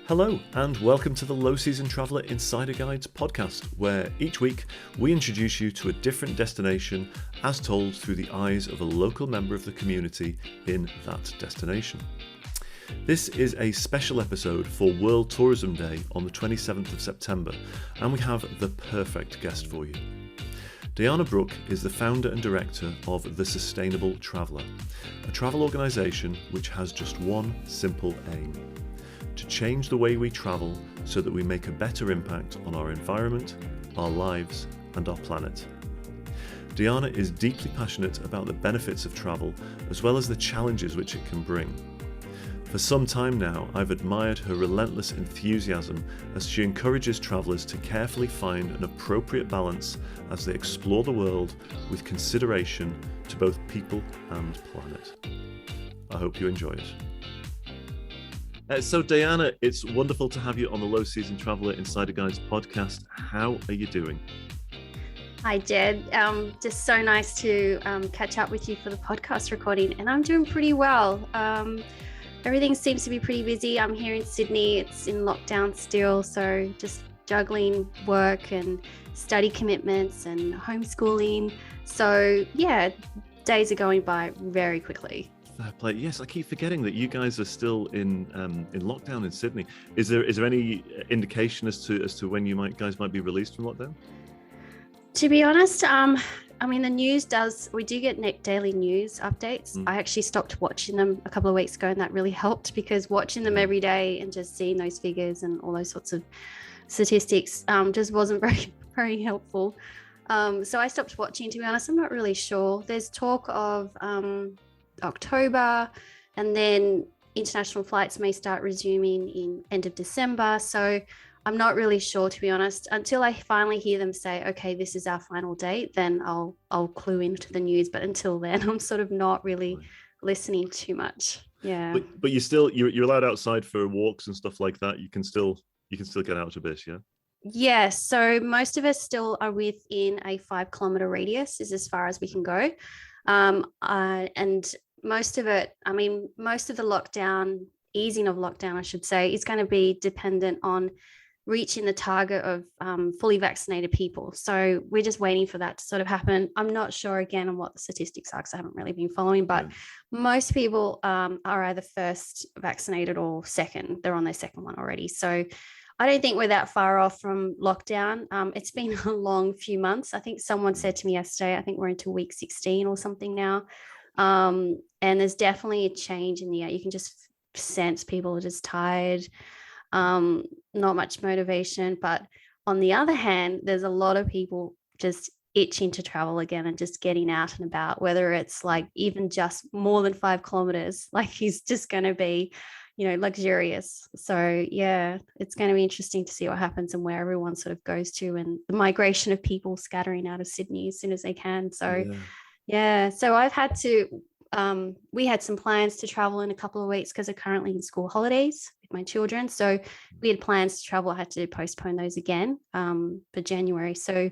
Hello, and welcome to the Low Season Traveller Insider Guides podcast, where each week we introduce you to a different destination as told through the eyes of a local member of the community in that destination. This is a special episode for World Tourism Day on the 27th of September, and we have the perfect guest for you. Dayana Brooke is the founder and director of The Sustainable Traveller, a travel organisation which has just one simple aim: to change the way we travel so that we make a better impact on our environment, our lives, and our planet. Dayana is deeply passionate about the benefits of travel as well as the challenges which it can bring. For some time now, I've admired her relentless enthusiasm as she encourages travellers to carefully find an appropriate balance as they explore the world with consideration to both people and planet. I hope you enjoy it. So Dayana, it's wonderful to have you on the Low Season Traveller Insider Guides podcast. How are you doing? Hi, Jed. Just so nice to catch up with you for the podcast recording, and I'm doing pretty well. Everything seems to be pretty busy. I'm here in Sydney. It's in lockdown still, so just juggling work and study commitments and homeschooling. So yeah, days are going by very quickly. Fair play. Yes, I keep forgetting that you guys are still in lockdown in Sydney. Is there any indication as to when you guys might be released from lockdown? To be honest, I mean, the news we do get daily news updates. I actually stopped watching them a couple of weeks ago, and that really helped, because watching them every day and just seeing those figures and all those sorts of statistics just wasn't very, very helpful. So I stopped watching, to be honest. I'm not really sure. There's talk of October, and then international flights may start resuming in end of December. So I'm not really sure, to be honest. Until I finally hear them say, okay, this is our final date, then I'll clue into the news. But until then, I'm sort of not really listening too much. Yeah. But you're allowed outside for walks and stuff like that. You can still get out a bit, yeah? Yeah. So most of us still are within a 5 kilometer radius is as far as we can go. And most of it, I mean, most of the easing of lockdown, I should say, is going to be dependent on reaching the target of fully vaccinated people. So we're just waiting for that to sort of happen. I'm not sure again on what the statistics are, because I haven't really been following, but most people are either first vaccinated or second. They're on their second one already. So I don't think we're that far off from lockdown. It's been a long few months. I think someone said to me yesterday, I think we're into week 16 or something now. And there's definitely a change in the air. You can just sense people are just tired, not much motivation. But on the other hand, there's a lot of people just itching to travel again and just getting out and about, whether it's like even just more than 5 kilometers, like he's just going to be, luxurious. So yeah, it's going to be interesting to see what happens and where everyone sort of goes to, and the migration of people scattering out of Sydney as soon as they can. So yeah, so I've had to, we had some plans to travel in a couple of weeks because they're currently in school holidays with my children. So we had plans to travel. I had to postpone those again for January. So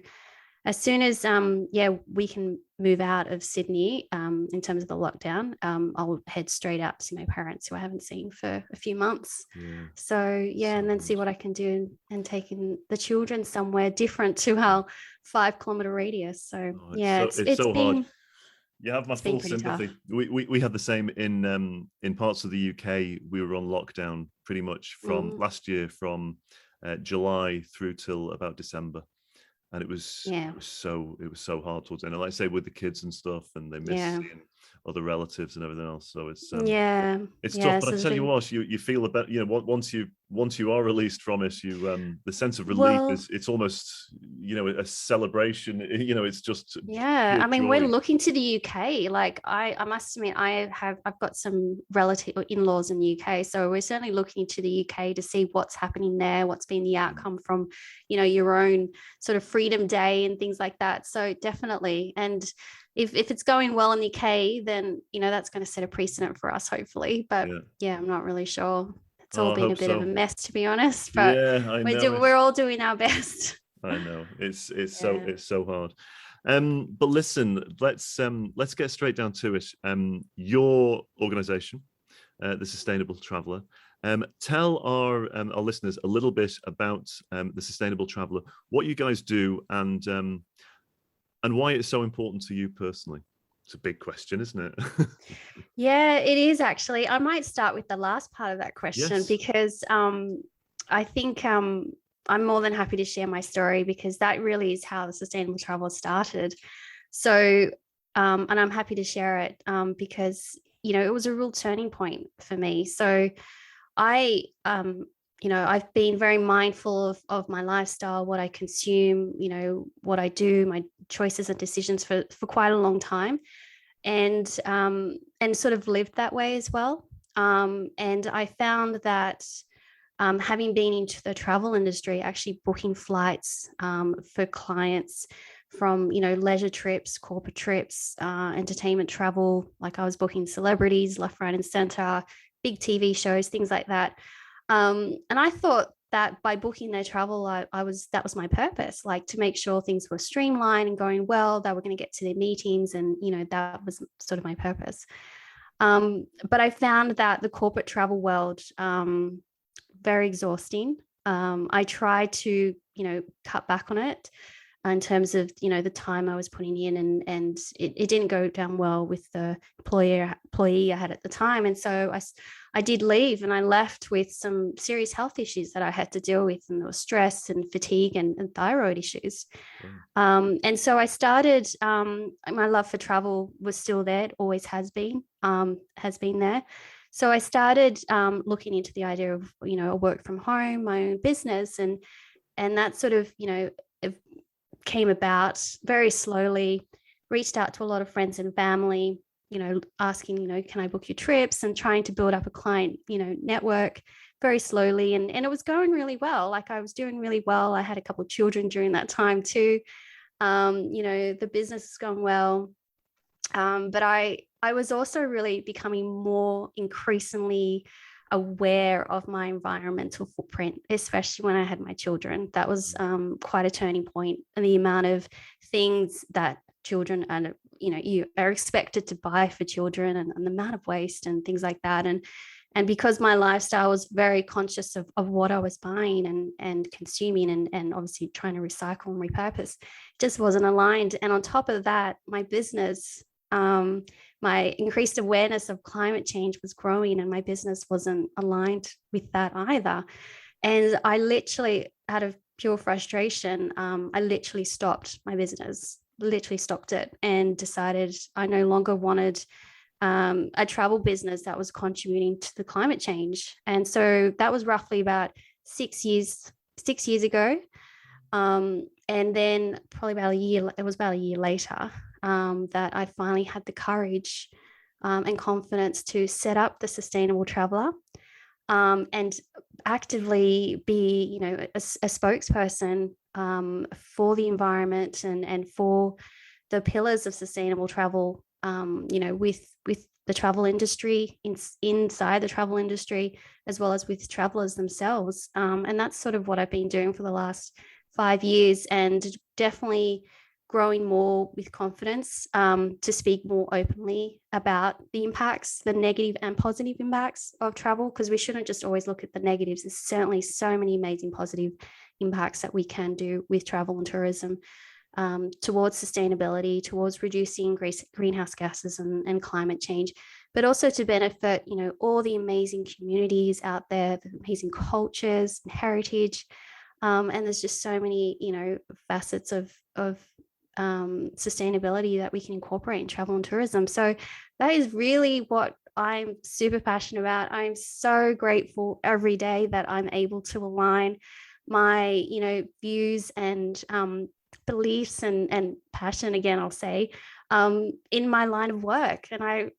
as soon as, we can move out of Sydney in terms of the lockdown, I'll head straight out to see my parents, who I haven't seen for a few months. So and then see what I can do and taking the children somewhere different to our 5 kilometer radius. So it's so been hard. You have my full sympathy. We had the same in parts of the UK. We were on lockdown pretty much from last year, from July through till about December, and it was so hard towards the end. And like I say, with the kids and stuff, and they miss seeing other relatives and everything else. So it's tough. But I tell you what, you feel a bit. Once you are released from it, the sense of relief it's almost a celebration. It's just I mean, joy. we're looking to the UK. Like I must admit, I've got some relative or in-laws in the UK, so we're certainly looking to the UK to see what's happening there, what's been the outcome from your own sort of Freedom Day and things like that. So definitely, and if it's going well in the UK, then that's going to set a precedent for us, hopefully. But I'm not really sure. It's all been a bit of a mess, to be honest. But we're all doing our best. I know it's so hard. But listen, let's get straight down to it. Your organization, the Sustainable Traveller, Tell our listeners a little bit about the Sustainable Traveller, what you guys do, and why it's so important to you personally. It's a big question, isn't it? Yeah, it is actually. I might start with the last part of that question Yes. because I think I'm more than happy to share my story because that really is how the Sustainable Travel started. So, and I'm happy to share it because, it was a real turning point for me. So I, I've been very mindful of my lifestyle, what I consume, what I do, my choices and decisions for quite a long time, and sort of lived that way as well. And I found that having been into the travel industry, actually booking flights for clients from leisure trips, corporate trips, entertainment travel, like I was booking celebrities left, right, and center, big TV shows, things like that. And I thought that by booking their travel, that was my purpose, like to make sure things were streamlined and going well, that we're going to get to their meetings, and that was sort of my purpose. But I found that the corporate travel world very exhausting. I tried to cut back on it in terms of the time I was putting in, and it didn't go down well with the employee I had at the time. And so I did leave, and I left with some serious health issues that I had to deal with, and there was stress and fatigue and thyroid issues. And so I started, my love for travel was still there, it always has been there. So I started looking into the idea of a work from home, my own business, and that sort of it came about very slowly. Reached out to a lot of friends and family, asking, can I book your trips, and trying to build up a client, network very slowly. And it was going really well. Like I was doing really well. I had a couple of children during that time too. The business is going well. But I was also really becoming more increasingly aware of my environmental footprint, especially when I had my children. That was quite a turning point, and the amount of things that children and you are expected to buy for children, and the amount of waste and things like that. And because my lifestyle was very conscious of what I was buying and consuming, and obviously trying to recycle and repurpose, just wasn't aligned. And on top of that, my business, my increased awareness of climate change was growing, and my business wasn't aligned with that either. And I literally, out of pure frustration, I literally stopped my business, literally stopped it, and decided I no longer wanted a travel business that was contributing to the climate change. And so that was roughly about 6 years ago. And then probably it was about a year later that I finally had the courage and confidence to set up the Sustainable Traveller, and actively be, a spokesperson for the environment and for the pillars of sustainable travel, with the travel industry, inside the travel industry, as well as with travelers themselves. And that's sort of what I've been doing for the last 5 years, and definitely growing more with confidence to speak more openly about the impacts, the negative and positive impacts of travel, because we shouldn't just always look at the negatives. There's certainly so many amazing positive impacts that we can do with travel and tourism, towards sustainability, towards reducing greenhouse gases and climate change, but also to benefit, all the amazing communities out there, the amazing cultures and heritage. And there's just so many, facets of sustainability that we can incorporate in travel and tourism. So that is really what I'm super passionate about. I'm so grateful every day that I'm able to align my, views and beliefs and passion, again, I'll say, in my line of work. And I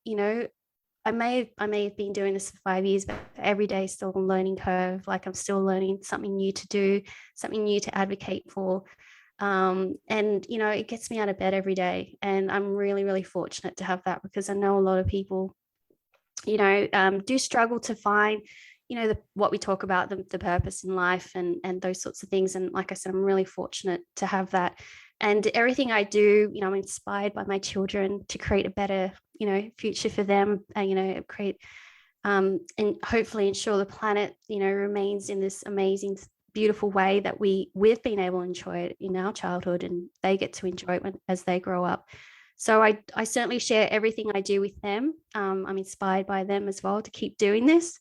may have been doing this for 5 years, but every day is still a learning curve. Like I'm still learning something new to do, something new to advocate for. And it gets me out of bed every day, and I'm really, really fortunate to have that, because I know a lot of people do struggle to find what we talk about, the purpose in life and those sorts of things. And like I said, I'm really fortunate to have that. And everything I do, I'm inspired by my children to create a better future for them, create and hopefully ensure the planet, remains in this amazing, beautiful way that we've been able to enjoy it in our childhood, and they get to enjoy it as they grow up. So I certainly share everything I do with them. I'm inspired by them as well to keep doing this.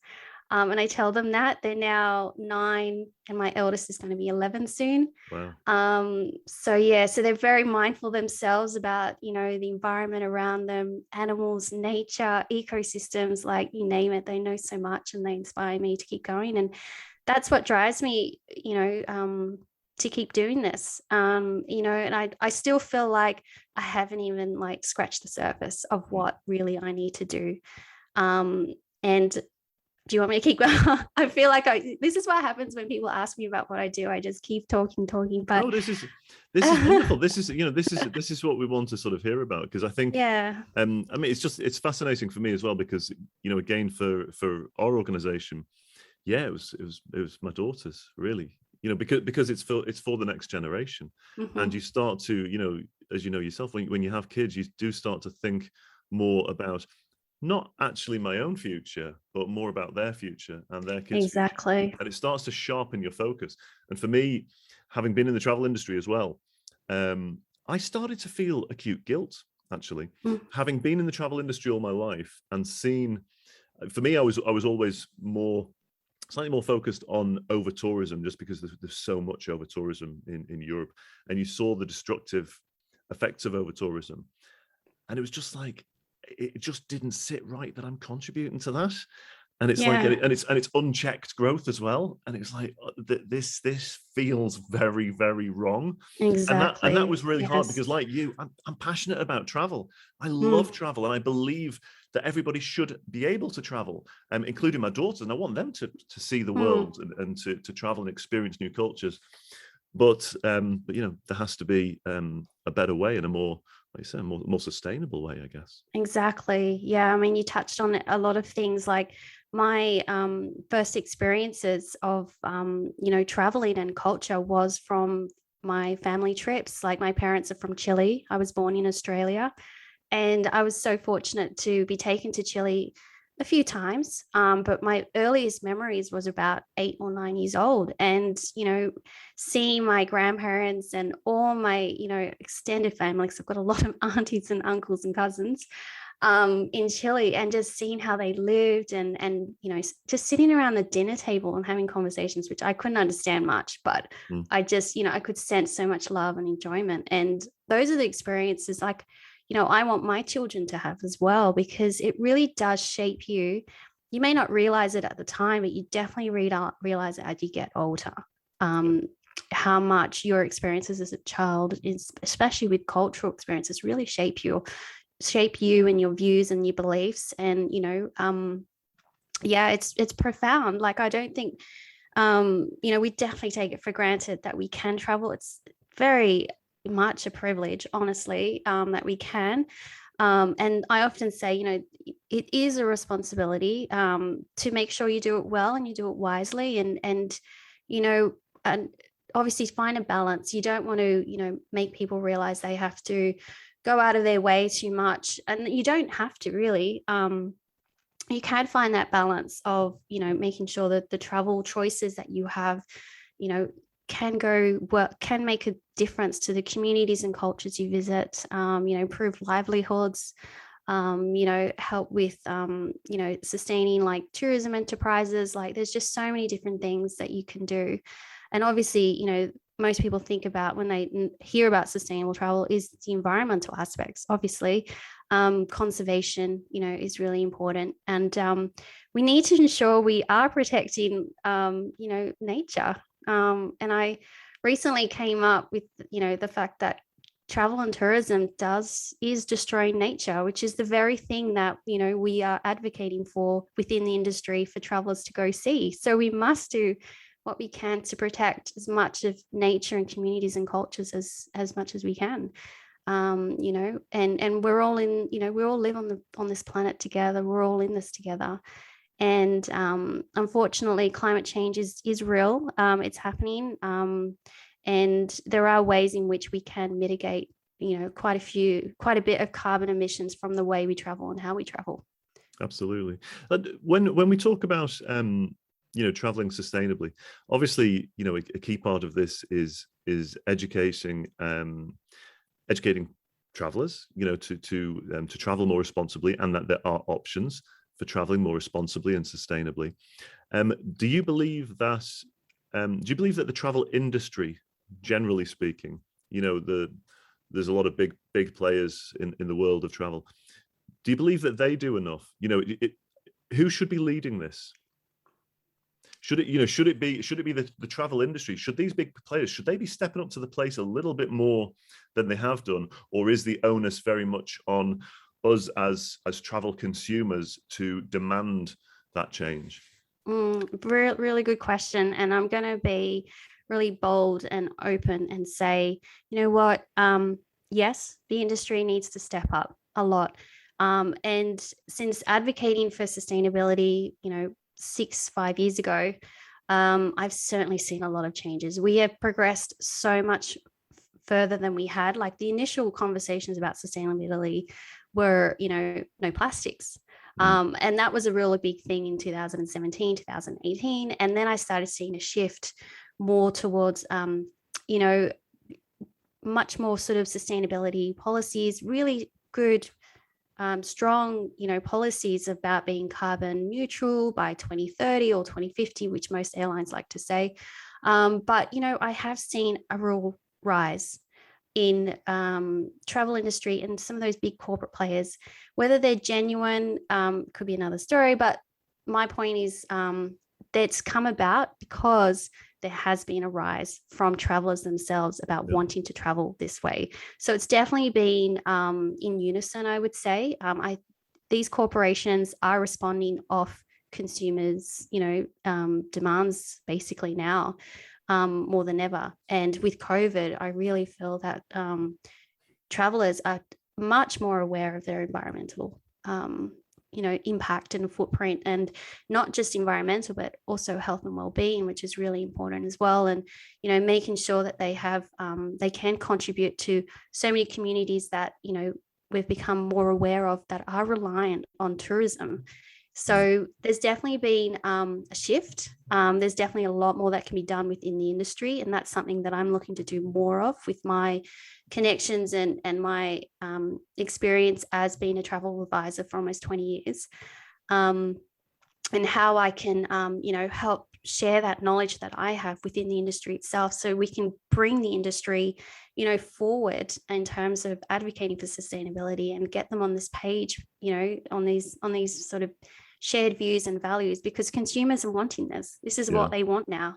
And I tell them that they're now 9 and my eldest is going to be 11 soon. Wow. So they're very mindful themselves about, the environment around them, animals, nature, ecosystems, like you name it. They know so much and they inspire me to keep going. And that's what drives me, to keep doing this. And I still feel like I haven't even like scratched the surface of what really I need to do. And do you want me to keep going? I feel like this is what happens when people ask me about what I do. I just keep talking. But no, this is wonderful. This is what we want to sort of hear about, because I think, yeah. I mean, it's fascinating for me as well, because again, for our organization, it was my daughters, really, because it's for the next generation. Mm-hmm. And you start to, as you know yourself, when you have kids, you do start to think more about not actually my own future, but more about their future and their kids' Exactly. future. And it starts to sharpen your focus. And for me, having been in the travel industry as well, I started to feel acute guilt, actually. Having been in the travel industry all my life and seen, for me, I was always slightly more focused on over tourism, just because there's so much over tourism in Europe, and you saw the destructive effects of over tourism. And it was just like, it just didn't sit right that I'm contributing to that. And it's like, and it's unchecked growth as well. And it's like, this feels very, very wrong. Exactly. And that was really hard, because like you, I'm passionate about travel. I love travel, and I believe that everybody should be able to travel, including my daughters. And I want them to see the world and to travel and experience new cultures. But there has to be a better way, and a more, like you said, more sustainable way, I guess. Exactly. Yeah. I mean, you touched on a lot of things. Like my first experiences of, traveling and culture was from my family trips. Like my parents are from Chile. I was born in Australia, and I was so fortunate to be taken to Chile a few times. But my earliest memories was about 8 or 9 years old. And, seeing my grandparents and all my, extended family, because I've got a lot of aunties and uncles and cousins in Chile, and just seeing how they lived and, just sitting around the dinner table and having conversations, which I couldn't understand much, but I just, I could sense so much love and enjoyment. And those are the experiences like, I want my children to have as well, because it really does shape you. You may not realize it at the time, but you definitely realize it as you get older. How much your experiences as a child, especially with cultural experiences, really shape you and your views and your beliefs. And it's profound. Like I don't think we definitely take it for granted that we can travel. It's very much a privilege, honestly, that we can. And I often say, it is a responsibility to make sure you do it well and you do it wisely, and obviously find a balance. You don't want to, make people realize they have to go out of their way too much, and you don't have to really. You can find that balance of, making sure that the travel choices that you have, can make a difference to the communities and cultures you visit, improve livelihoods, help with, sustaining like tourism enterprises. Like there's just so many different things that you can do. And obviously, most people think about when they hear about sustainable travel is the environmental aspects. Obviously, conservation, is really important. And we need to ensure we are protecting, nature. And I recently came up with, the fact that travel and tourism is destroying nature, which is the very thing that, we are advocating for within the industry for travelers to go see. So we must do what we can to protect as much of nature and communities and cultures as much as we can. And we're all in, we all live on this planet together. We're all in this together. And unfortunately, climate change is real. It's happening. And there are ways in which we can mitigate, quite a bit of carbon emissions from the way we travel and how we travel. Absolutely. And when we talk about traveling sustainably, obviously, a key part of this is educating travelers, to travel more responsibly, and that there are options for traveling more responsibly and sustainably. Do you believe that? Do you believe that the travel industry, generally speaking, there's a lot of big players in the world of travel. Do you believe that they do enough? Who should be leading this? Should it be the travel industry? Should these big players, should they be stepping up to the plate a little bit more than they have done? Or is the onus very much on us as travel consumers to demand that change? Really good question. And I'm going to be really bold and open and say, you know what? Yes, the industry needs to step up a lot. And since advocating for sustainability, 5 years ago, I've certainly seen a lot of changes. We have progressed so much further than we had. Like the initial conversations about sustainability were, no plastics. And that was a really big thing in 2017, 2018. And then I started seeing a shift more towards, much more sort of sustainability policies, really good, strong, policies about being carbon neutral by 2030 or 2050, which most airlines like to say. But, I have seen a real rise in travel industry and some of those big corporate players. Whether they're genuine could be another story, but my point is that's come about because there has been a rise from travelers themselves about wanting to travel this way. So it's definitely been in unison, I would say. These corporations are responding off consumers, demands basically now. More than ever. And with COVID, I really feel that travelers are much more aware of their environmental, impact and footprint, and not just environmental, but also health and well-being, which is really important as well. And, making sure that they have, they can contribute to so many communities that, we've become more aware of that are reliant on tourism. So there's definitely been a shift. There's definitely a lot more that can be done within the industry. And that's something that I'm looking to do more of with my connections and my experience as being a travel advisor for almost 20 years. And how I can, help share that knowledge that I have within the industry itself, so we can bring the industry, forward in terms of advocating for sustainability and get them on this page, on these sort of shared views and values, because consumers are wanting this. This is what they want now.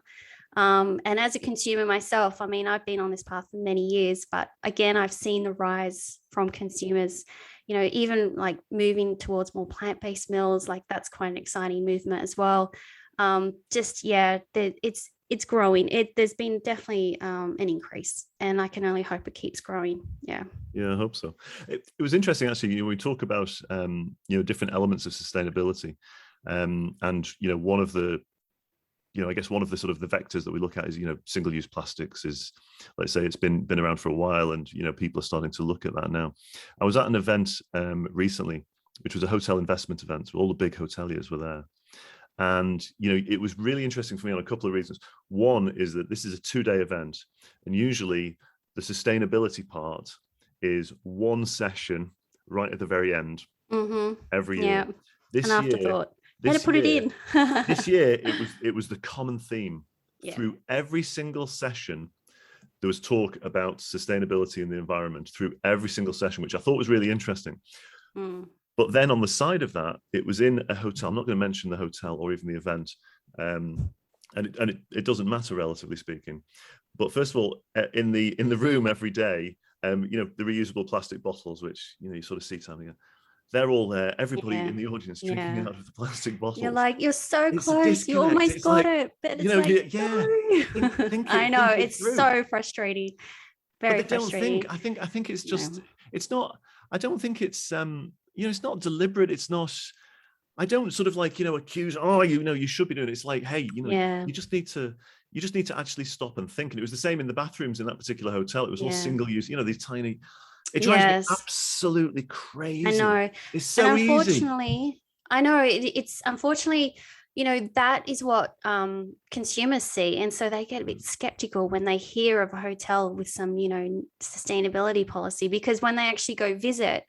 And as a consumer myself, I mean, I've been on this path for many years, but again, I've seen the rise from consumers, even like moving towards more plant-based meals. Like that's quite an exciting movement as well. It's growing. There's been definitely an increase, and I can only hope it keeps growing. Yeah, I hope so. It was interesting actually. We talk about different elements of sustainability, and one of the I guess one of the sort of the vectors that we look at is single-use plastics. Is, let's say, it's been around for a while, and people are starting to look at that now. I was at an event recently, which was a hotel investment event, so all the big hoteliers were there. And, it was really interesting for me on a couple of reasons. One is that this is a 2-day event, and usually the sustainability part is one session right at the very end every year. This an afterthought. Better put it in. This year, it was the common theme. Through every single session, there was talk about sustainability and the environment through every single session, which I thought was really interesting. But then on the side of that, it was in a hotel. I'm not going to mention the hotel or even the event, and it doesn't matter, relatively speaking. But first of all, in the room every day, the reusable plastic bottles, which you sort of see something. They're all there. Everybody in the audience drinking out of the plastic bottles. You're like, you're so close. You almost got it. But it's I know. It's so frustrating. Very frustrating. I think it's just, it's not, I don't think it's, it's not deliberate. It's not, I don't sort of accuse, you should be doing it. It's like, hey, you just need to actually stop and think. And it was the same in the bathrooms in that particular hotel. It was all single use, these tiny, it drives me absolutely crazy. I know. It's so unfortunately, easy. I know it's unfortunately, that is what consumers see. And so they get a bit skeptical when they hear of a hotel with some, sustainability policy, because when they actually go visit,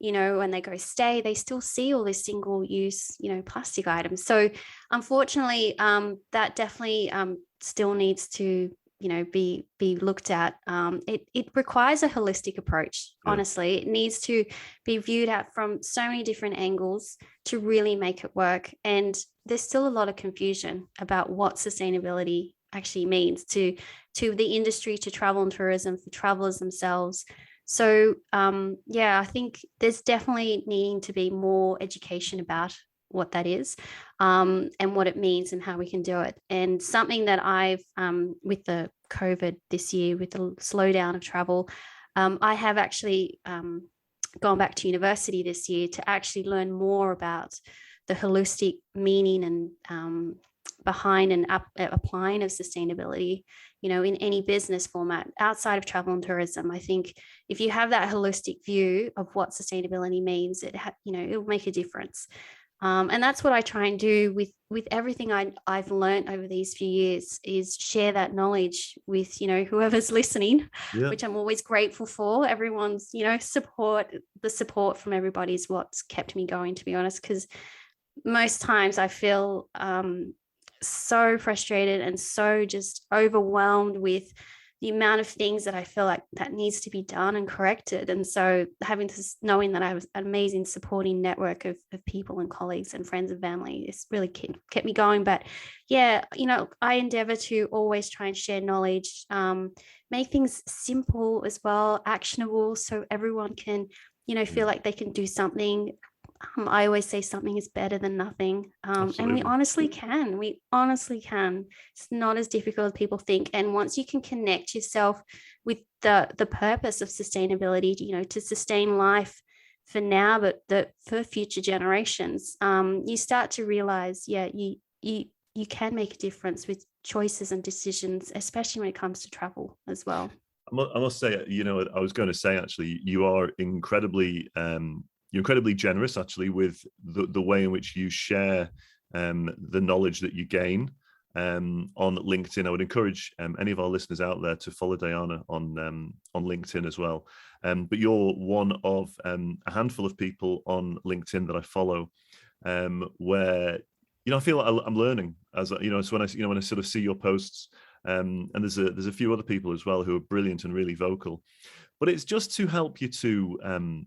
when they go stay, they still see all this single use, plastic items. So unfortunately, that definitely still needs to, be looked at. It requires a holistic approach. Honestly, it needs to be viewed at from so many different angles to really make it work. And there's still a lot of confusion about what sustainability actually means to the industry, to travel and tourism, for travelers themselves. So I think there's definitely needing to be more education about what that is, and what it means and how we can do it. And something that I've, with the COVID this year, with the slowdown of travel, I have actually gone back to university this year to actually learn more about the holistic meaning and behind and applying of sustainability, in any business format outside of travel and tourism. I think if you have that holistic view of what sustainability means, it'll make a difference. And that's what I try and do with everything I've learned over these few years, is share that knowledge with, whoever's listening, which I'm always grateful for. Everyone's, support, the support from everybody is what's kept me going, to be honest, because most times I feel so frustrated and so just overwhelmed with the amount of things that I feel like that needs to be done and corrected. And so knowing that I have an amazing supporting network of people and colleagues and friends and family, it's really kept me going. But yeah, I endeavor to always try and share knowledge, make things simple as well, actionable, so everyone can, feel like they can do something. I always say something is better than nothing. And we honestly can. We honestly can. It's not as difficult as people think. And once you can connect yourself with the purpose of sustainability, to sustain life for now, but for future generations, you start to realize, you can make a difference with choices and decisions, especially when it comes to travel as well. I must say, I was going to say, actually, you are incredibly you're incredibly generous, actually, with the way in which you share the knowledge that you gain on LinkedIn. I would encourage any of our listeners out there to follow Dayana on LinkedIn as well. But you're one of a handful of people on LinkedIn that I follow, where I feel like I'm learning as so when I sort of see your posts, and there's a few other people as well who are brilliant and really vocal. But it's just to help you to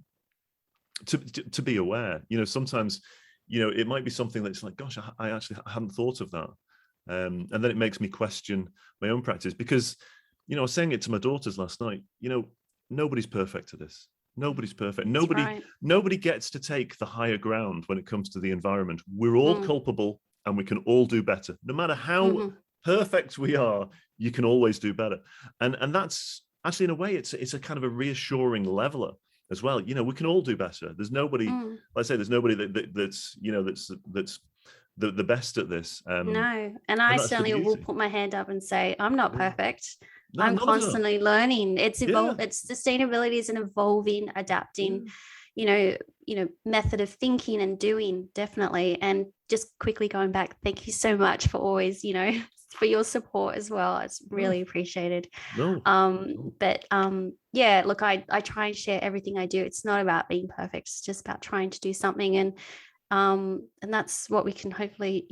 be aware. Sometimes it might be something that's like, gosh, I actually hadn't thought of that, and then it makes me question my own practice, because I was saying it to my daughters last night. Nobody's perfect at this. Nobody's perfect. Nobody gets to take the higher ground when it comes to the environment. We're all culpable, and we can all do better. No matter how perfect we are, you can always do better. And that's actually, in a way, it's a kind of a reassuring leveler as well. We can all do better. There's nobody, let's say, there's nobody that's the best at this. No, and I certainly will put my hand up and say I'm not perfect. No, I'm constantly learning. It's It's sustainability is an evolving, adapting, method of thinking and doing, definitely. And just quickly going back, thank you so much for always, for your support as well. It's really appreciated. Look, I try and share everything I do. It's not about being perfect. It's just about trying to do something, and that's what we can hopefully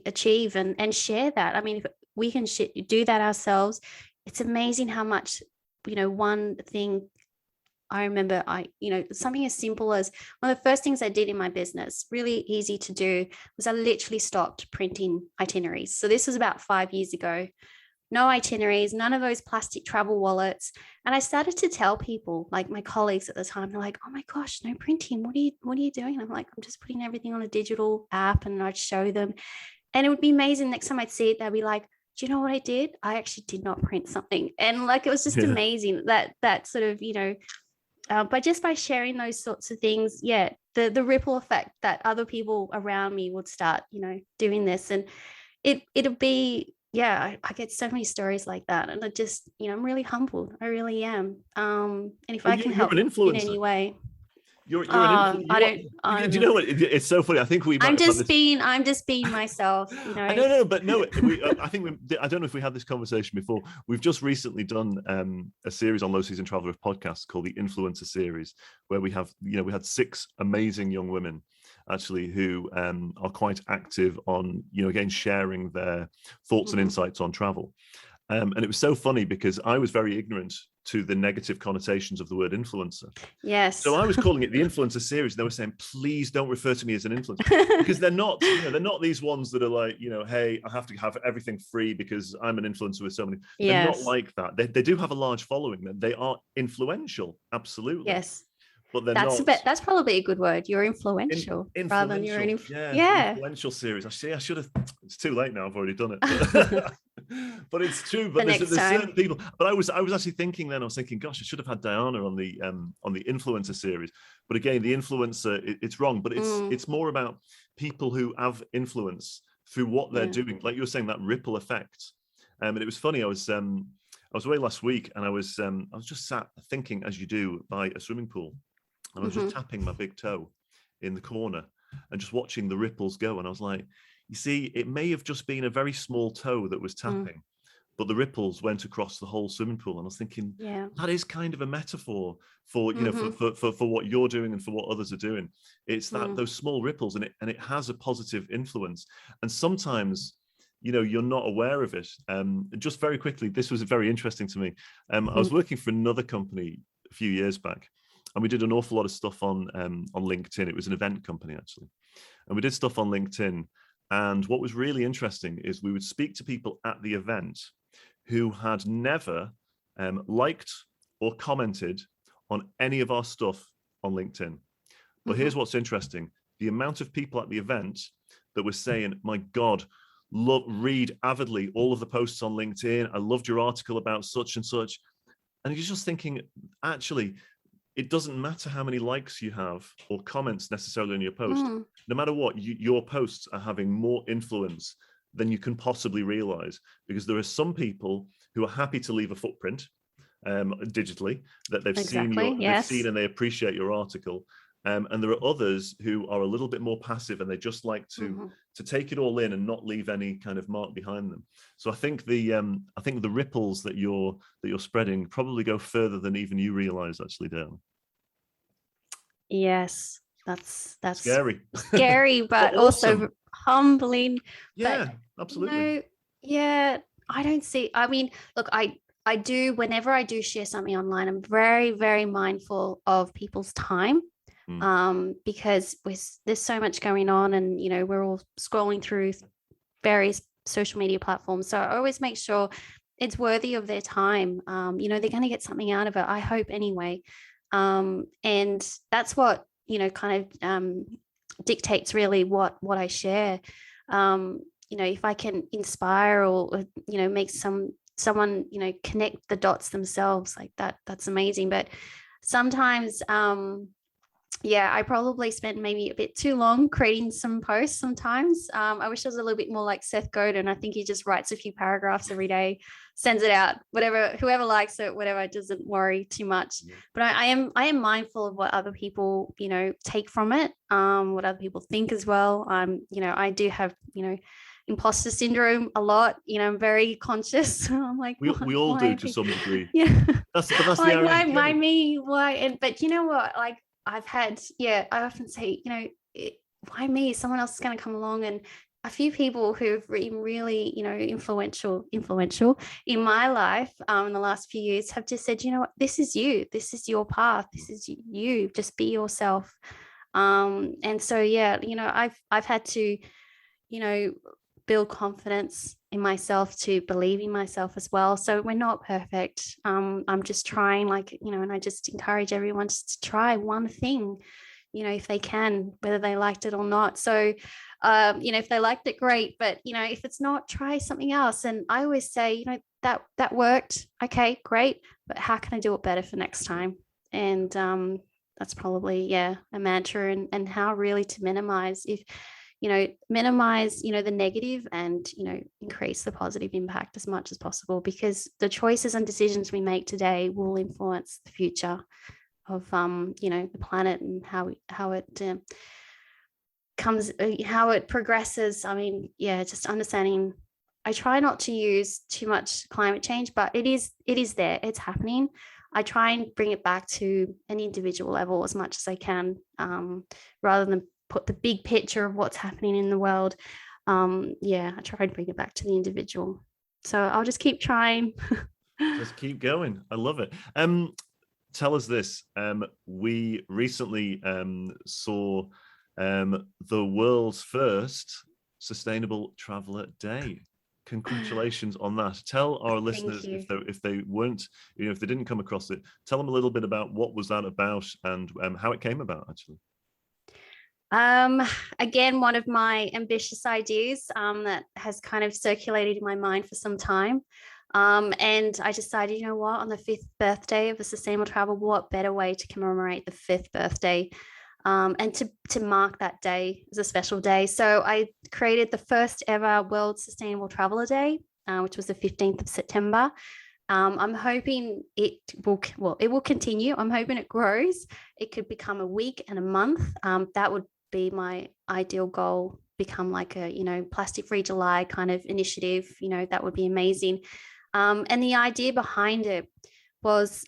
achieve and share that. I mean, if we can do that ourselves, it's amazing how much, one thing. I remember something as simple as one of the first things I did in my business, really easy to do, was I literally stopped printing itineraries. So this was about 5 years ago. No itineraries, none of those plastic travel wallets. And I started to tell people, like my colleagues at the time, they're like, oh my gosh, no printing. What are you doing? And I'm like, I'm just putting everything on a digital app, and I'd show them. And it would be amazing. Next time I'd see it, they'd be like, do you know what I did? I actually did not print something. And like, it was just amazing that sort of, but just by sharing those sorts of things, the ripple effect that other people around me would start, doing this, and it'll be, I get so many stories like that, and I just, I'm really humbled. I really am. And if I can help in any way. You're an I don't do you know. know what? It's so funny. I think we might I'm just being myself, you know. I don't know, but no, I think I don't know if we had this conversation before. We've just recently done a series on Low Season Traveler of podcasts called the Influencer Series, where we have, we had 6 amazing young women actually who are quite active on, again, sharing their thoughts and insights on travel. And it was so funny because I was very ignorant to the negative connotations of the word influencer. Yes. So I was calling it the influencer series. They were saying, please don't refer to me as an influencer, because they're not, they're not these ones that are like, hey, I have to have everything free because I'm an influencer with so many. They're not like that. They do have a large following. They are influential. Absolutely. Yes. But they're that's probably a good word. You're influential, rather than you're influential series. I should have. It's too late now. I've already done it. But it's true. But there's certain people. But I was actually thinking then. I was thinking, gosh, I should have had Dayana on the influencer series. But again, the influencer, it's wrong. But it's more about people who have influence through what they're doing. Like you were saying, that ripple effect. And it was funny. I was away last week, and I was just sat thinking, as you do, by a swimming pool. And I was just tapping my big toe in the corner and just watching the ripples go. And I was like, you see, it may have just been a very small toe that was tapping, but the ripples went across the whole swimming pool. And I was thinking, that is kind of a metaphor for, for what you're doing and for what others are doing. It's that those small ripples, and it has a positive influence. And sometimes, you're not aware of it. Just very quickly, this was very interesting to me. I was working for another company a few years back, and we did an awful lot of stuff on LinkedIn. It was an event company, actually. And we did stuff on LinkedIn. And what was really interesting is we would speak to people at the event who had never liked or commented on any of our stuff on LinkedIn. But here's what's interesting. The amount of people at the event that were saying, my God, read avidly all of the posts on LinkedIn. I loved your article about such and such. And you're just thinking, actually, it doesn't matter how many likes you have or comments necessarily on your post. No matter what, your posts are having more influence than you can possibly realize, because there are some people who are happy to leave a footprint digitally, that they've seen and they appreciate your article. And there are others who are a little bit more passive, and they just like to take it all in and not leave any kind of mark behind them. So I think the ripples that you're spreading probably go further than even you realize, actually, Dan. Yes, that's scary, but also humbling. Yeah, absolutely. I don't see. I mean, look, I do, whenever I do share something online, I'm very, very mindful of people's time. Because there's so much going on, and we're all scrolling through various social media platforms, so I always make sure it's worthy of their time. They're going to get something out of it, I hope, anyway. And that's what kind of dictates really what I share. If I can inspire or make someone connect the dots themselves, like that's amazing. But sometimes I probably spent maybe a bit too long creating some posts sometimes. I wish I was a little bit more like Seth Godin. I think he just writes a few paragraphs every day, sends it out, whoever likes it, whatever, doesn't worry too much. But I am mindful of what other people, take from it, what other people think as well. I do have, imposter syndrome a lot. I'm very conscious. I'm like, we all do to some degree. Yeah. That's like, why me? Why? But you know what? Like, I often say, why me? Someone else is going to come along. And a few people who've been really, influential in my life in the last few years have just said, what, this is you. This is your path. This is you. Just be yourself. And so, I've had to, build confidence in myself, to believe in myself as well. So we're not perfect. I'm just trying, and I just encourage everyone just to try one thing, if they can, whether they liked it or not. So, if they liked it, great. But, if it's not, try something else. And I always say, that worked. Okay, great. But how can I do it better for next time? And that's probably, a mantra, and how really to minimize the negative, and, increase the positive impact as much as possible, because the choices and decisions we make today will influence the future the planet and how it comes, how it progresses. I mean, yeah, just understanding. I try not to use too much climate change, but it is there. It's happening. I try and bring it back to an individual level as much as I can, rather than put the big picture of what's happening in the world. I try and bring it back to the individual. So I'll just keep trying. Just keep going. I love it. Tell us this. We recently saw the world's first Sustainable Traveller Day. Congratulations on that. Tell our listeners, if they weren't, if they didn't come across it, tell them a little bit about what was that about and how it came about, actually. Again, one of my ambitious ideas that has kind of circulated in my mind for some time. And I decided, you know what, on the 5th birthday of the Sustainable Travel, what better way to commemorate the 5th birthday and to mark that day as a special day. So I created the first ever World Sustainable Traveller Day, which was the 15th of September. I'm hoping it will continue. I'm hoping it grows. It could become a week and a month. That would be my ideal goal, become like a, plastic free July kind of initiative. That would be amazing. And the idea behind it was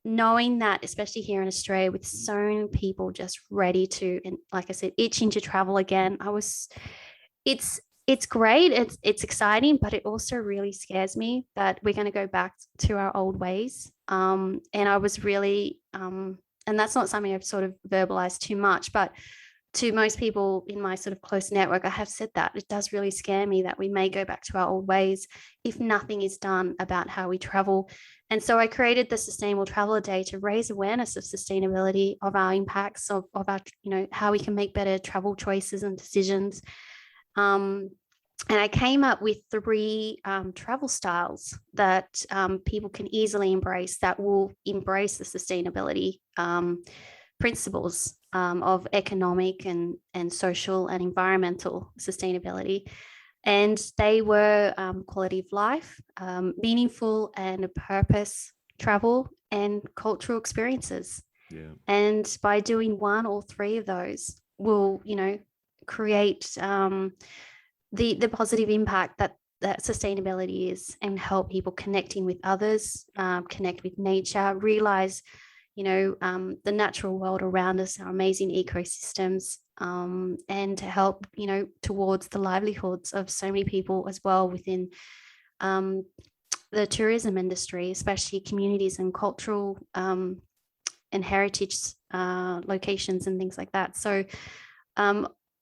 knowing that, especially here in Australia, with so many people just ready to, and like I said, itching to travel again, it's great, it's exciting, but it also really scares me that we're going to go back to our old ways. And I was really, and that's not something I've sort of verbalized too much, but to most people in my sort of close network, I have said that it does really scare me that we may go back to our old ways if nothing is done about how we travel. And so I created the Sustainable Traveller Day to raise awareness of sustainability, of our impacts, of our, how we can make better travel choices and decisions. And I came up with 3 travel styles that people can easily embrace, that will embrace the sustainability principles of economic and social and environmental sustainability. And they were quality of life, meaningful and a purpose travel, and cultural experiences. Yeah. And by doing 1 or 3 of those, we'll, create the positive impact that sustainability is, and help people connecting with others, connect with nature, realize the natural world around us, our amazing ecosystems, and to help, towards the livelihoods of so many people as well within the tourism industry, especially communities and cultural and heritage locations and things like that. So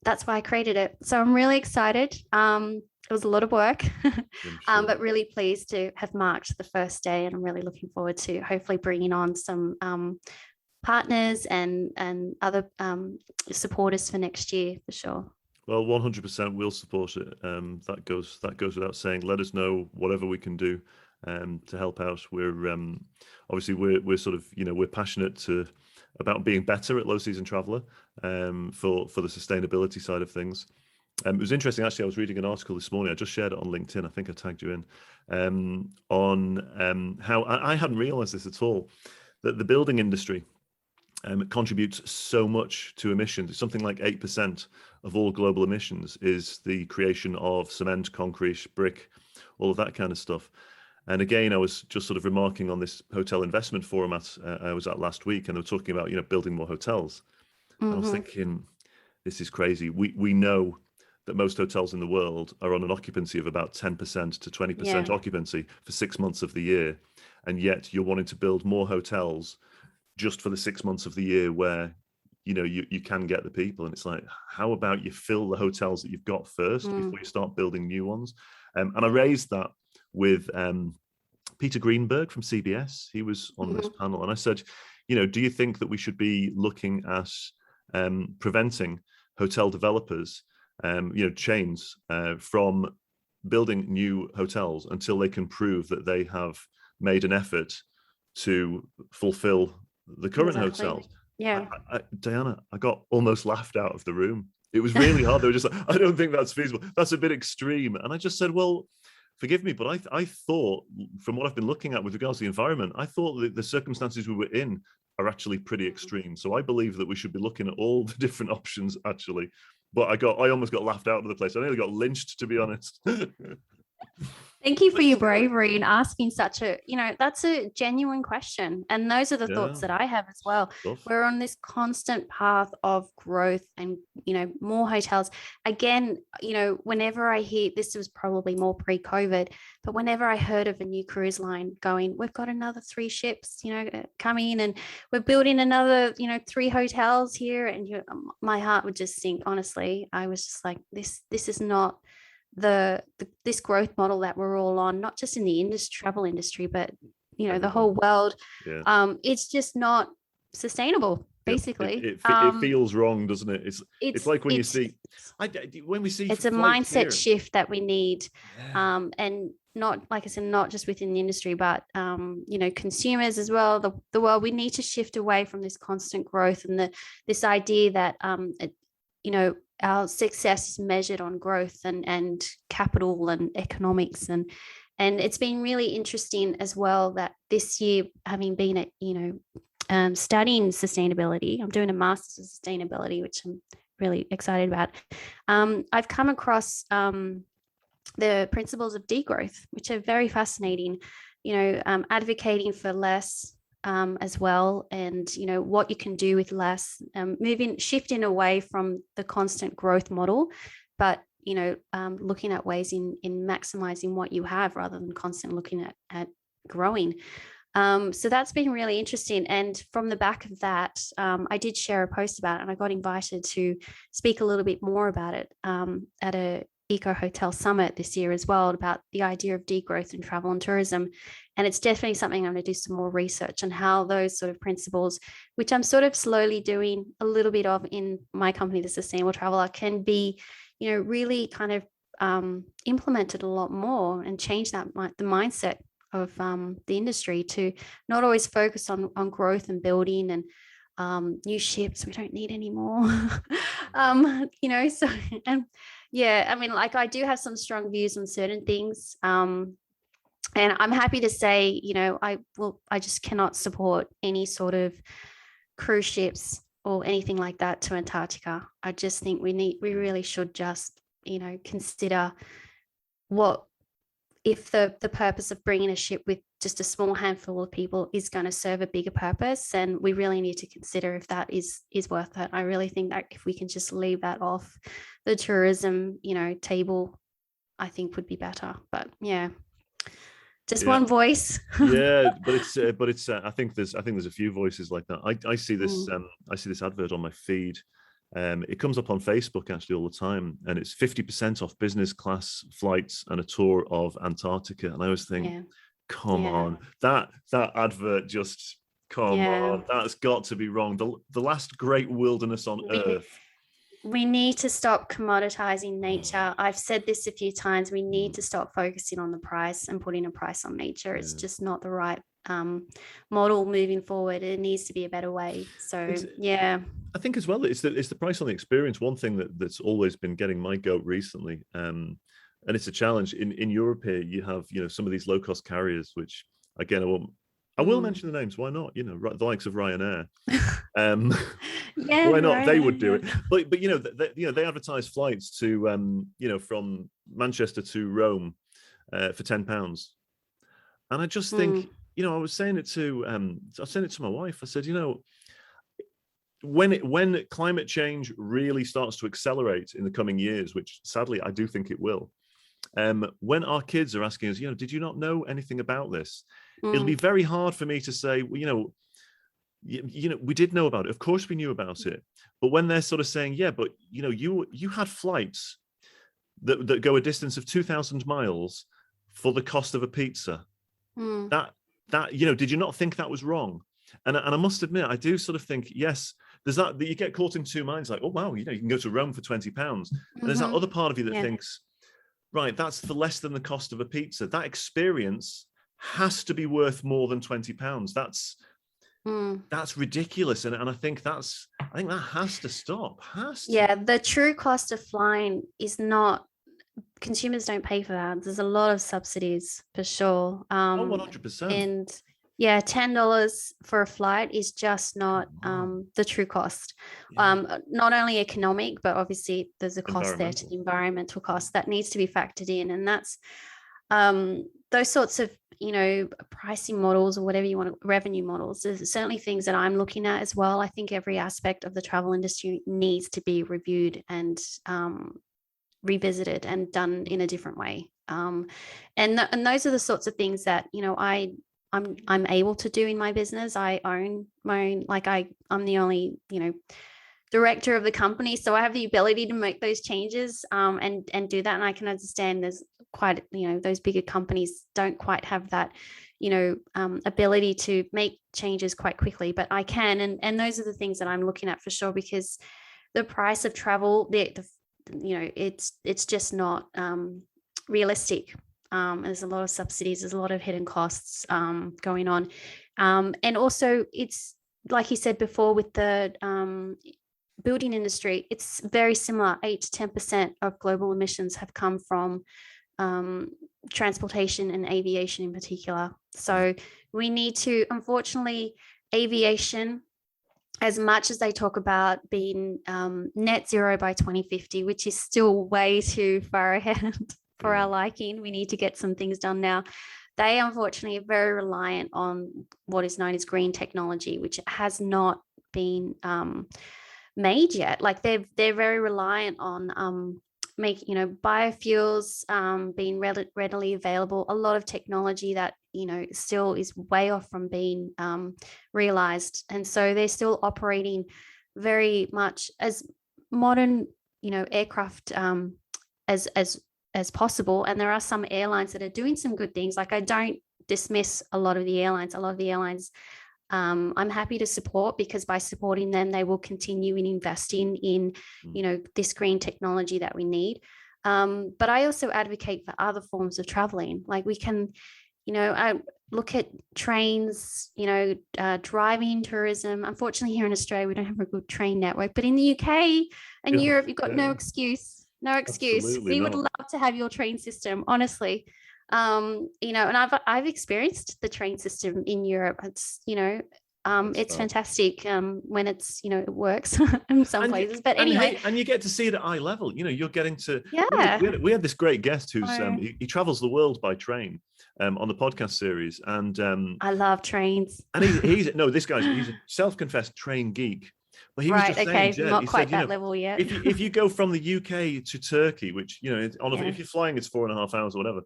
that's why I created it. So I'm really excited. It was a lot of work, sure. But really pleased to have marked the first day, and I'm really looking forward to hopefully bringing on some partners and other supporters for next year for sure. Well, 100% we'll support it. That goes without saying. Let us know whatever we can do to help out. We're obviously we're sort of we're passionate about being better at Low Season Traveller for the sustainability side of things. It was interesting, actually. I was reading an article this morning. I just shared it on LinkedIn. I think I tagged you in on how I hadn't realized this at all, that the building industry contributes so much to emissions. It's something like 8% of all global emissions is the creation of cement, concrete, brick, all of that kind of stuff. And again, I was just sort of remarking on this hotel investment forum I was at last week, and they were talking about building more hotels. Mm-hmm. And I was thinking, this is crazy. We know that most hotels in the world are on an occupancy of about 10% to 20% occupancy for 6 months of the year. And yet you're wanting to build more hotels just for the 6 months of the year where, you can get the people. And it's like, how about you fill the hotels that you've got first before you start building new ones? And I raised that with Peter Greenberg from CBS. He was on this panel. And I said, do you think that we should be looking at preventing hotel developers, chains, from building new hotels until they can prove that they have made an effort to fulfill the current hotels? Yeah. Dayana, I got almost laughed out of the room. It was really hard. They were just like, I don't think that's feasible. That's a bit extreme. And I just said, well, forgive me, but I thought, from what I've been looking at with regards to the environment, I thought that the circumstances we were in are actually pretty extreme. So I believe that we should be looking at all the different options actually. But I almost got laughed out of the place. I nearly got lynched, to be honest. Thank you for your bravery in asking such a, that's a genuine question. And those are the thoughts that I have as well. We're on this constant path of growth and, more hotels. Again, whenever I hear, this was probably more pre-COVID, but whenever I heard of a new cruise line going, we've got another 3 ships, coming, and we're building another, 3 hotels here. And my heart would just sink. Honestly, I was just like, this is not this growth model that we're all on, not just in the travel industry, but the whole world. It's just not sustainable, basically. It feels wrong, doesn't it? It's like when we see it's a mindset shift that we need. And not, like I said, not just within the industry, but consumers as well, the world. We need to shift away from this constant growth and this idea that our success is measured on growth and capital and economics. And it's been really interesting as well that this year, having been at, studying sustainability, I'm doing a master's in sustainability, which I'm really excited about. I've come across the principles of degrowth, which are very fascinating, advocating for less, as well, and what you can do with less, shifting away from the constant growth model, but looking at ways in maximizing what you have rather than constantly looking at growing. So that's been really interesting. And from the back of that, I did share a post about it, and I got invited to speak a little bit more about it at a Eco Hotel Summit this year as well, about the idea of degrowth in travel and tourism. And it's definitely something I'm going to do some more research on, how those sort of principles, which I'm sort of slowly doing a little bit of in my company, The Sustainable Traveler, can be, really kind of implemented a lot more and change the mindset of the industry to not always focus on growth and building and new ships we don't need anymore. So, and yeah, I mean, like, I do have some strong views on certain things. And I'm happy to say, I just cannot support any sort of cruise ships or anything like that to Antarctica. I just think we really should just, consider what if the purpose of bringing a ship with just a small handful of people is going to serve a bigger purpose, and we really need to consider if that is worth it. I really think that if we can just leave that off the tourism, table, I think would be better. But yeah, just one voice. but it's I think there's a few voices like that. I see this I see this advert on my feed. It comes up on Facebook actually all the time, and it's 50% off business class flights and a tour of Antarctica. And I always think, come on, that advert just on. That's got to be wrong. The last great wilderness on earth. We need to stop commoditizing nature. I've said this a few times. We need to stop focusing on the price and putting a price on nature. It's just not the right model moving forward. It needs to be a better way. So I think as well, it's the price on the experience. One thing that's always been getting my goat recently, and it's a challenge in Europe. Here you have some of these low cost carriers, which again I will mention the names. Why not? The likes of Ryanair. Why not? They would do it. But they advertise flights to from Manchester to Rome for £10, and I just think I was saying it to my wife. I said, when climate change really starts to accelerate in the coming years, which sadly I do think it will, when our kids are asking us, did you not know anything about this? It'll be very hard for me to say, well, we did know about it. Of course we knew about it. But when they're sort of saying, yeah, but you had flights that go a distance of 2,000 miles for the cost of a pizza. That did you not think that was wrong? And I must admit, I do sort of think, yes, there's that you get caught in two minds, like, oh wow, you can go to Rome for £20. And there's that other part of you that thinks, right, that's for less than the cost of a pizza. That experience has to be worth more than £20. That's ridiculous. And I think that has to stop. The true cost of flying is not, consumers don't pay for that. There's a lot of subsidies for sure. 100%. And Yeah, $10 for a flight is just not the true cost. Not only economic, but obviously there's a cost there to the environmental cost that needs to be factored in. And that's those sorts of, pricing models or whatever you want, revenue models, there's certainly things that I'm looking at as well. I think every aspect of the travel industry needs to be reviewed and revisited and done in a different way. And those are the sorts of things that, I'm able to do in my business. I own my own, I'm the only, director of the company. So I have the ability to make those changes and do that. And I can understand there's quite, those bigger companies don't quite have that, ability to make changes quite quickly, but I can. And those are the things that I'm looking at for sure, because the price of travel, it's just not realistic. There's a lot of subsidies, there's a lot of hidden costs going on. And also it's like you said before with the building industry, it's very similar. 8 to 10% of global emissions have come from transportation and aviation in particular. So we need to, unfortunately, aviation, as much as they talk about being net zero by 2050, which is still way too far ahead for our liking, we need to get some things done now. They unfortunately are very reliant on what is known as green technology, which has not been made yet. Like they're very reliant on biofuels being readily available. A lot of technology that still is way off from being realized, and so they're still operating very much as modern aircraft as possible. And there are some airlines that are doing some good things. Like I don't dismiss a lot of the airlines. I'm happy to support, because by supporting them, they will continue in investing in, this green technology that we need. But I also advocate for other forms of traveling. Like we can, I look at trains, driving tourism. Unfortunately, here in Australia, we don't have a good train network, but in the UK and Europe, you've got no excuse. No excuse. Absolutely we would love to have your train system, honestly. And I've experienced the train system in Europe. It's it's fantastic when it's it works in some places. But anyway, and you get to see it at eye level. You're getting to. Yeah. We had this great guest who's he travels the world by train on the podcast series, and I love trains. And he's a self-confessed train geek. But he was just saying, Jed, not quite that level yet. if you go from the UK to Turkey, which if you're flying, it's 4.5 hours or whatever.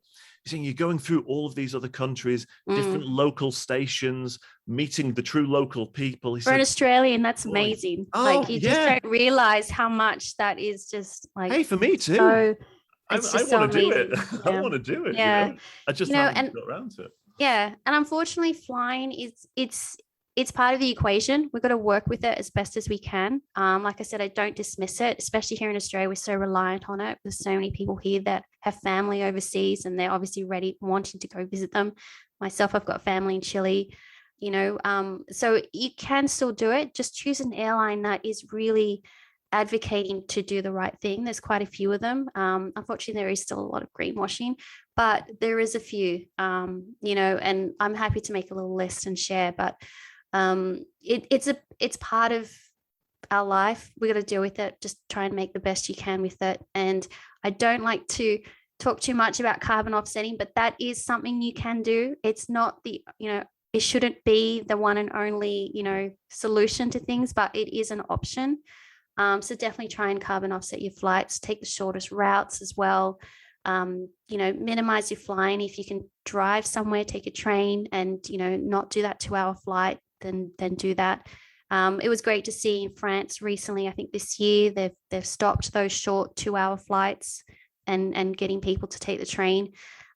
He's saying you're going through all of these other countries, different local stations, meeting the true local people. For an Australian, that's amazing. You just don't realize how much that is just like. Hey, for me too. So, I want to do it. Yeah. I want to do it. Yeah. I just haven't got around to it. Yeah, and unfortunately, flying it's part of the equation. We've got to work with it as best as we can. Like I said, I don't dismiss it, especially here in Australia. We're so reliant on it. There's so many people here that have family overseas, and they're obviously wanting to go visit them. Myself, I've got family in Chile, so you can still do it. Just choose an airline that is really advocating to do the right thing. There's quite a few of them. Unfortunately, there is still a lot of greenwashing, but there is a few, and I'm happy to make a little list and share, but it's part of our life. We got to deal with it. Just try and make the best you can with it. And I don't like to talk too much about carbon offsetting, but that is something you can do. It's not it shouldn't be the one and only, solution to things, but it is an option. So definitely try and carbon offset your flights, take the shortest routes as well. Minimize your flying. If you can drive somewhere, take a train, and, not do that 2-hour flight, then do that. It was great to see in France recently. I think this year they've stopped those short 2-hour flights and getting people to take the train.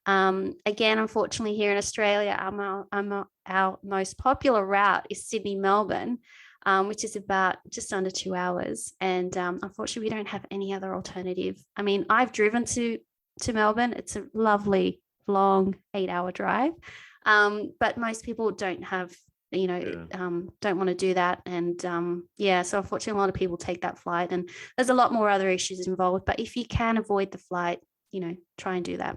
Again, unfortunately, here in Australia, our most popular route is Sydney-Melbourne, which is about just under 2 hours. And unfortunately, we don't have any other alternative. I mean, I've driven to Melbourne. It's a lovely, long 8-hour drive. But most people don't have, don't want to do that. And so unfortunately, a lot of people take that flight, and there's a lot more other issues involved. But if you can avoid the flight, try and do that.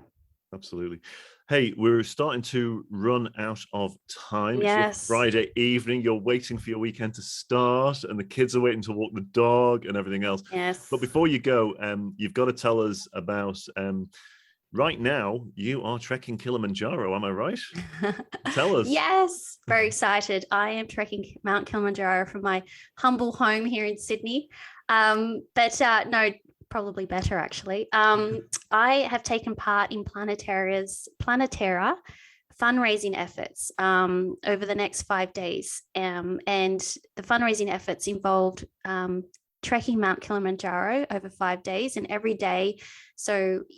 Absolutely. Hey, we're starting to run out of time. It's your Yes. Friday evening. You're waiting for your weekend to start, and the kids are waiting to walk the dog and everything else. But Yes. before you go, you've got to tell us about right now, you are trekking Kilimanjaro. Am I right? Tell us. Yes, very excited. I am trekking Mount Kilimanjaro from my humble home here in Sydney. But no, probably better actually. I have taken part in Planetera fundraising efforts over the next 5 days. And the fundraising efforts involved trekking Mount Kilimanjaro over 5 days, and every day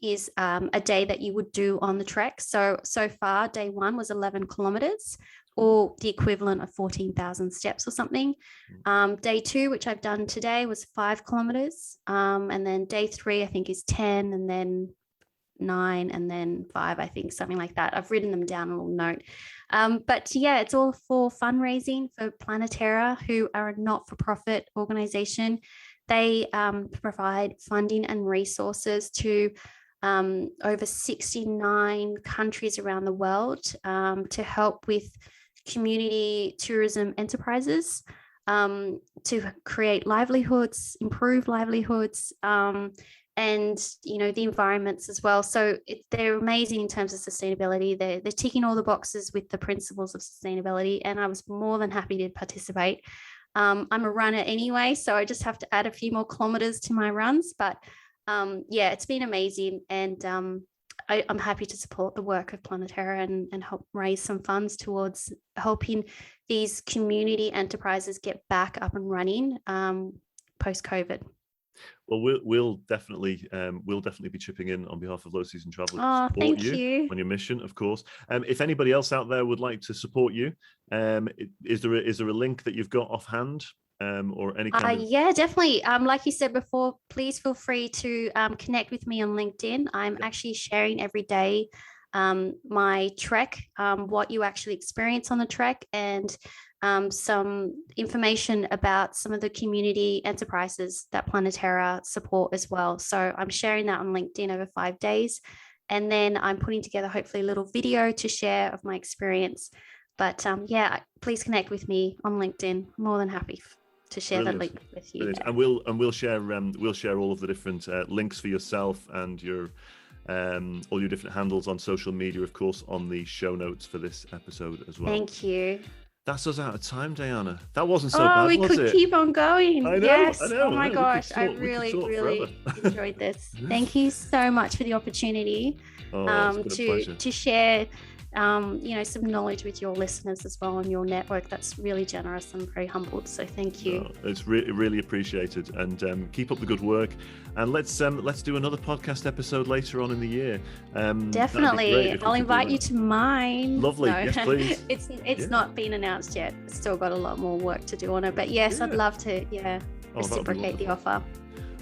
is a day that you would do on the trek. So far, day one was 11 kilometers, or the equivalent of 14,000 steps or something. Day two, which I've done today, was 5 kilometers. And then day three, I think, is 10, and then 9, and then 5, I think, something like that. I've written them down in a little note. But yeah, it's all for fundraising for Planetera, who are a not-for-profit organization. They provide funding and resources to over 69 countries around the world to help with community tourism enterprises, to create livelihoods, improve livelihoods, and the environments as well. So they're amazing in terms of sustainability. They're ticking all the boxes with the principles of sustainability, and I was more than happy to participate. I'm a runner anyway, so I just have to add a few more kilometers to my runs. But yeah, it's been amazing, and I'm happy to support the work of Planetera and help raise some funds towards helping these community enterprises get back up and running post-COVID. Well, we'll definitely be chipping in on behalf of Low Season Traveller to support Thank you on your mission, of course. If anybody else out there would like to support you, is there a link that you've got offhand, or any kind of? Yeah, definitely. Like you said before, please feel free to connect with me on LinkedIn. I'm actually sharing every day my trek, what you actually experience on the trek, and some information about some of the community enterprises that Planetera support as well. So I'm sharing that on LinkedIn over 5 days. And then I'm putting together hopefully a little video to share of my experience. But yeah, please connect with me on LinkedIn. More than happy to share the link with you. And we'll share all of the different links for yourself and your all your different handles on social media, of course, on the show notes for this episode as well. Thank you. That's us out of time, Dayana. That wasn't so bad, we was could it? keep on going. I know, yes. I know. Oh my gosh, I really enjoyed this. Thank you so much for the opportunity to share some knowledge with your listeners as well on your network. That's really generous. I'm very humbled. So thank you. It's really appreciated, and keep up the good work. And let's do another podcast episode later on in the year. Definitely. I'll invite you to mine. Lovely. No. Yes, please. it's not been announced yet. Still got a lot more work to do on it. But yes, I'd love to reciprocate the offer.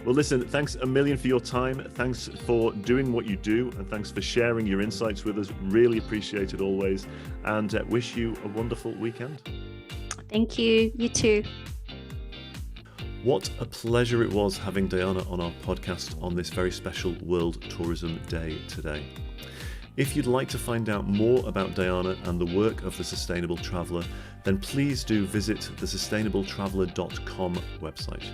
Well, listen, thanks a million for your time. Thanks for doing what you do, and thanks for sharing your insights with us. Really appreciate it always, and wish you a wonderful weekend. Thank you. You too. What a pleasure it was having Dayana on our podcast on this very special World Tourism Day today. If you'd like to find out more about Dayana and the work of the Sustainable Traveller, then please do visit the sustainabletraveller.com website.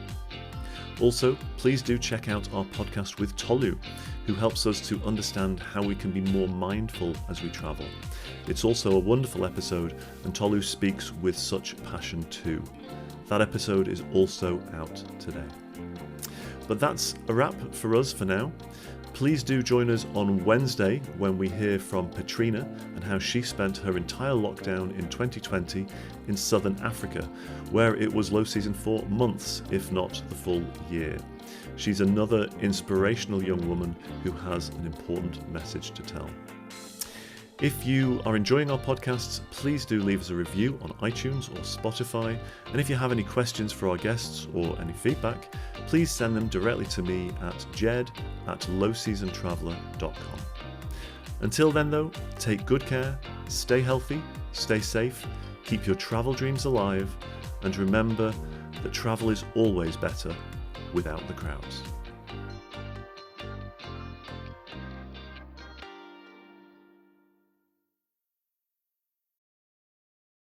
Also, please do check out our podcast with Tolu, who helps us to understand how we can be more mindful as we travel. It's also a wonderful episode, and Tolu speaks with such passion too. That episode is also out today. But that's a wrap for us for now. Please do join us on Wednesday when we hear from Petrina and how she spent her entire lockdown in 2020 in Southern Africa, where it was low season for months, if not the full year. She's another inspirational young woman who has an important message to tell. If you are enjoying our podcasts, please do leave us a review on iTunes or Spotify. And if you have any questions for our guests or any feedback, please send them directly to me at jed@lowseasontraveller.com. Until then though, take good care, stay healthy, stay safe, keep your travel dreams alive, and remember that travel is always better without the crowds.